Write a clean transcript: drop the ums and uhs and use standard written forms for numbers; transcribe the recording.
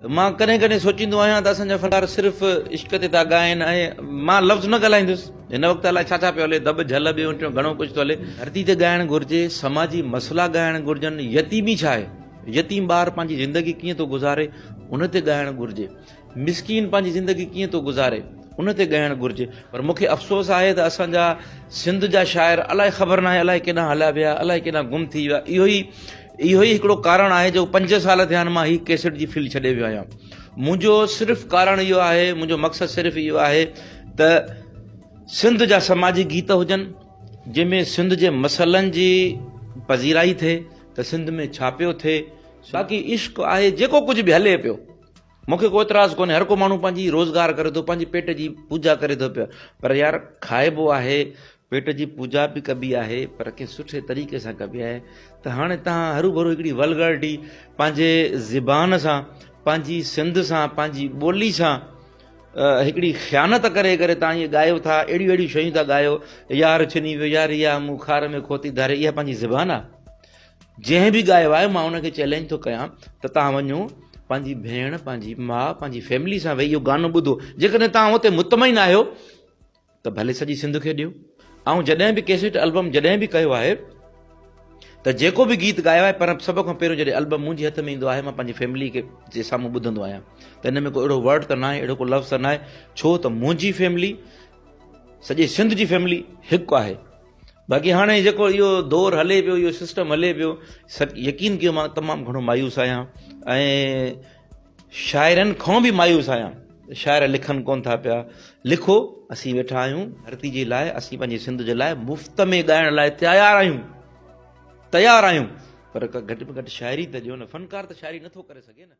मां कॾहिं कॾहिं सोचींदो आहियां त असांजा फनकार सिर्फ़ु इश्क ते था ॻाइनि ऐं मां लफ़्ज़ न ॻाल्हाईंदुसि। हिन वक़्तु अलाए छा छा पियो हले, दॿ झल ॿियो टियों घणो कुझु थो हले। धरती ते ॻाइणु घुरिजे, समाजी मसइला ॻाइणु घुरिजनि। यतीमी छा आहे, यतीम ॿार पंहिंजी ज़िंदगी कीअं थो गुज़ारे उन ते ॻाइणु घुरिजे। मिसकीन पंहिंजी ज़िंदगी कीअं थो गुज़ारे उन ते ॻाइणु घुरिजे। पर मूंखे अफ़सोस आहे त असांजा सिंध जा शाइर अलाए ख़बर न आहे अलाए केॾांहुं हलिया विया, अलाए केॾांहुं गुम थी विया। इहो ई हिकिड़ो कारण आहे जो 5 साल थिया आहिनि मां हीअ कैसेट जी फील्ड छॾे वियो आहियां। मुंहिंजो सिर्फ़ु कारण इहो आहे, मुंहिंजो मक़सदु सिर्फ़ु इहो आहे त सिंध जा समाजी गीत हुजनि जंहिंमें सिंध जे मसइलनि जी पज़ीराई थिए त सिंध में छा पियो थिए। बाक़ी इश्क आहे जेको कुझु बि हले पियो, मूंखे को एतिराज़ु कोन्हे। हर को माण्हू पंहिंजी रोज़गार करे थो, पंहिंजी पेट जी पूजा करे थो पियो। पर यार खाइबो आहे, पेट जी पूजा बि कबी आहे, पर कंहिं सुठे तरीक़े सां कबी आहे। त हाणे तव्हां हरू भरू हिकिड़ी वल्गरिटी पंहिंजे ज़बान सां, पंहिंजी सिंध सां, पंहिंजी ॿोली सां हिकिड़ी ख़यानत करे तव्हां इहे ॻायो था। अहिड़ियूं शयूं था ॻायो, यार छिनी वियो यार, इहा मूं खार में खोती धारे। इहा पंहिंजी ज़बान आहे? जंहिं बि ॻायो आहे मां उनखे चैलेंज थो कयां त तव्हां वञो पंहिंजी भेण, पंहिंजी माउ, पंहिंजी फैमिली सां वेही इहो गानो ॿुधो। जेकॾहिं तव्हां उते मुतमइन आहियो त भले सॼी सिंध खे ॾियो। ऐं जॾहिं बि कैसेट एल्बम जॾहिं बि कयो आहे त जेको बि गीत ॻायो आहे, पर सभ खां पहिरियों जॾहिं एल्बम मुंहिंजे हथ में ईंदो आहे, मां पंहिंजी फैमिली खे जे साम्हूं ॿुधंदो आहियां। त हिन में को अहिड़ो वर्ड त न आहे, अहिड़ो को लफ़्ज़ त न आहे, छो त मुंहिंजी फैमिली, सॼे सिंध जी फैमिली हिकु आहे। बाक़ी हाणे जेको इहो दौरु हले पियो, इहो सिस्टम हले पियो, यकीन कयो मां तमामु घणो मायूस आहियां ऐं शाइरनि खां बि मायूस आहियां। शाइर लिखनि कोन था पिया। लिखो, असीं वेठा आहियूं धरती जे लाइ, असीं पंहिंजी सिंध जे लाइ मुफ़्त में ॻाइण लाइ तयारु आहियूं। पर घटि में घटि शाइरी त ॾियो न। फ़नकार त शाइरी नथो करे सघे न।